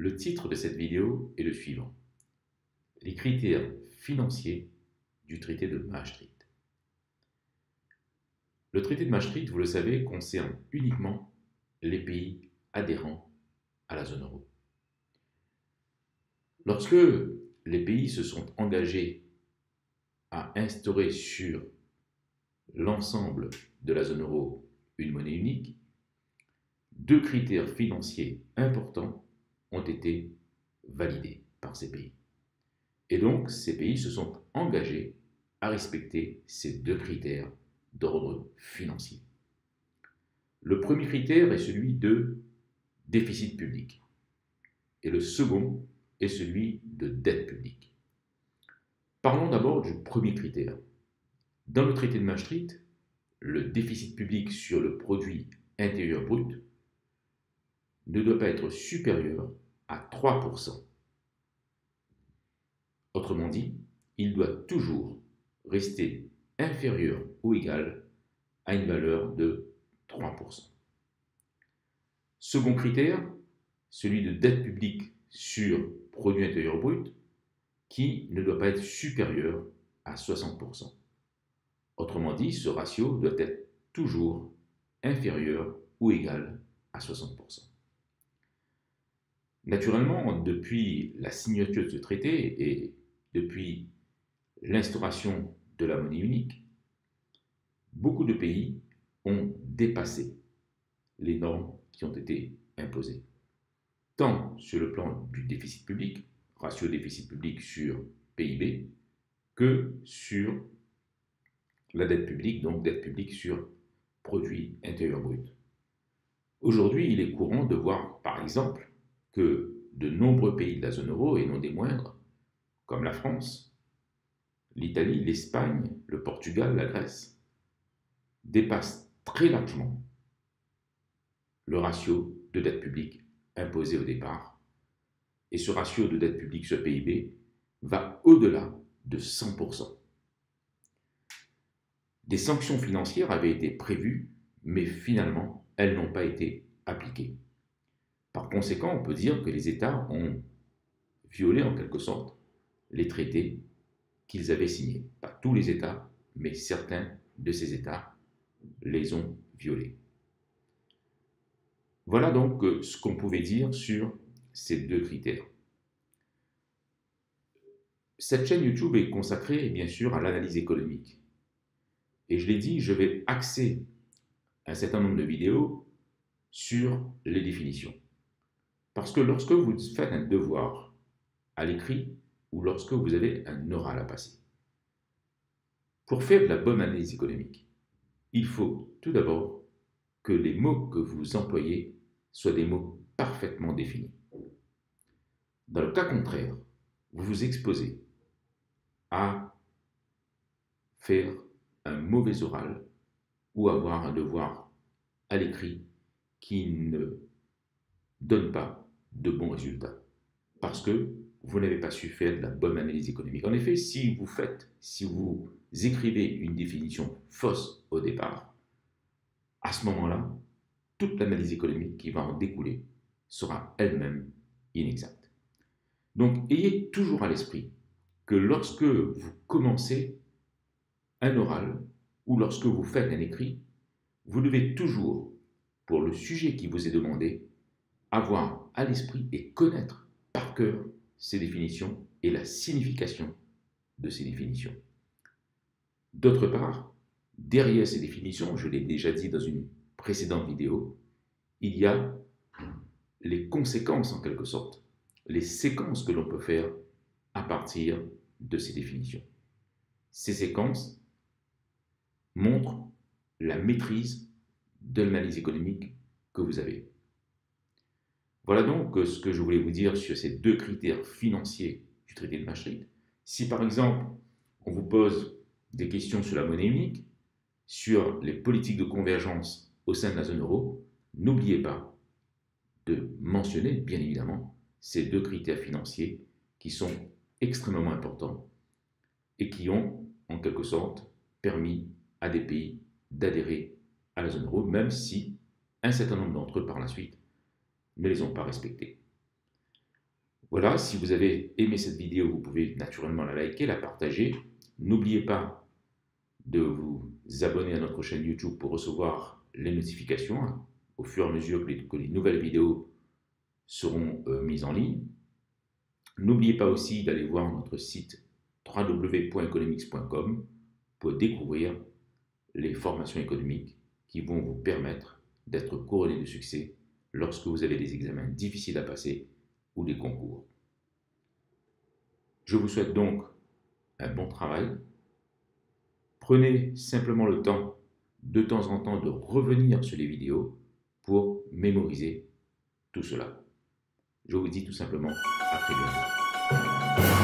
Le titre de cette vidéo est le suivant: les critères financiers du traité de Maastricht. Le traité de Maastricht, vous le savez, concerne uniquement les pays adhérents à la zone euro. Lorsque les pays se sont engagés à instaurer sur l'ensemble de la zone euro une monnaie unique, deux critères financiers importants ont été validés par ces pays. Et donc, ces pays se sont engagés à respecter ces deux critères d'ordre financier. Le premier critère est celui de déficit public et le second est celui de dette publique. Parlons d'abord du premier critère. Dans le traité de Maastricht, le déficit public sur le produit intérieur brut ne doit pas être supérieur à 3%. Autrement dit, il doit toujours rester inférieur ou égal à une valeur de 3%. Second critère, celui de dette publique sur produit intérieur brut, qui ne doit pas être supérieur à 60%. Autrement dit, ce ratio doit être toujours inférieur ou égal à 60%. Naturellement, depuis la signature de ce traité et depuis l'instauration de la monnaie unique, beaucoup de pays ont dépassé les normes qui ont été imposées, tant sur le plan du déficit public, ratio déficit public sur PIB, que sur la dette publique, donc dette publique sur produit intérieur brut. Aujourd'hui, il est courant de voir, par exemple, que de nombreux pays de la zone euro, et non des moindres, comme la France, l'Italie, l'Espagne, le Portugal, la Grèce, dépassent très largement le ratio de dette publique imposé au départ. Et ce ratio de dette publique sur PIB va au-delà de 100%. Des sanctions financières avaient été prévues, mais finalement, elles n'ont pas été appliquées. Par conséquent, on peut dire que les États ont violé en quelque sorte les traités qu'ils avaient signés. Pas tous les États, mais certains de ces États les ont violés. Voilà donc ce qu'on pouvait dire sur ces deux critères. Cette chaîne YouTube est consacrée bien sûr à l'analyse économique. Et je l'ai dit, je vais axer un certain nombre de vidéos sur les définitions. Parce que lorsque vous faites un devoir à l'écrit ou lorsque vous avez un oral à passer, pour faire de la bonne analyse économique, il faut tout d'abord que les mots que vous employez soient des mots parfaitement définis. Dans le cas contraire, vous vous exposez à faire un mauvais oral ou avoir un devoir à l'écrit qui ne donne pas de bons résultats parce que vous n'avez pas su faire de la bonne analyse économique. En effet, si vous écrivez une définition fausse au départ, à ce moment-là, toute l'analyse économique qui va en découler sera elle-même inexacte. Donc, ayez toujours à l'esprit que lorsque vous commencez un oral ou lorsque vous faites un écrit, vous devez toujours, pour le sujet qui vous est demandé, avoir à l'esprit et connaître par cœur ces définitions et la signification de ces définitions. D'autre part, derrière ces définitions, je l'ai déjà dit dans une précédente vidéo, il y a les conséquences en quelque sorte, les séquences que l'on peut faire à partir de ces définitions. Ces séquences montrent la maîtrise de l'analyse économique que vous avez. Voilà donc ce que je voulais vous dire sur ces deux critères financiers du traité de Maastricht. Si par exemple, on vous pose des questions sur la monnaie unique, sur les politiques de convergence au sein de la zone euro, n'oubliez pas de mentionner, bien évidemment, ces deux critères financiers qui sont extrêmement importants et qui ont, en quelque sorte, permis à des pays d'adhérer à la zone euro, même si un certain nombre d'entre eux, par la suite, ne les ont pas respectés. Voilà, si vous avez aimé cette vidéo, vous pouvez naturellement la liker, la partager. N'oubliez pas de vous abonner à notre chaîne YouTube pour recevoir les notifications au fur et à mesure que les nouvelles vidéos seront mises en ligne. N'oubliez pas aussi d'aller voir notre site www.economics.com pour découvrir les formations économiques qui vont vous permettre d'être couronné de succès lorsque vous avez des examens difficiles à passer ou des concours. Je vous souhaite donc un bon travail. Prenez simplement le temps, de temps en temps, de revenir sur les vidéos pour mémoriser tout cela. Je vous dis tout simplement à très bientôt.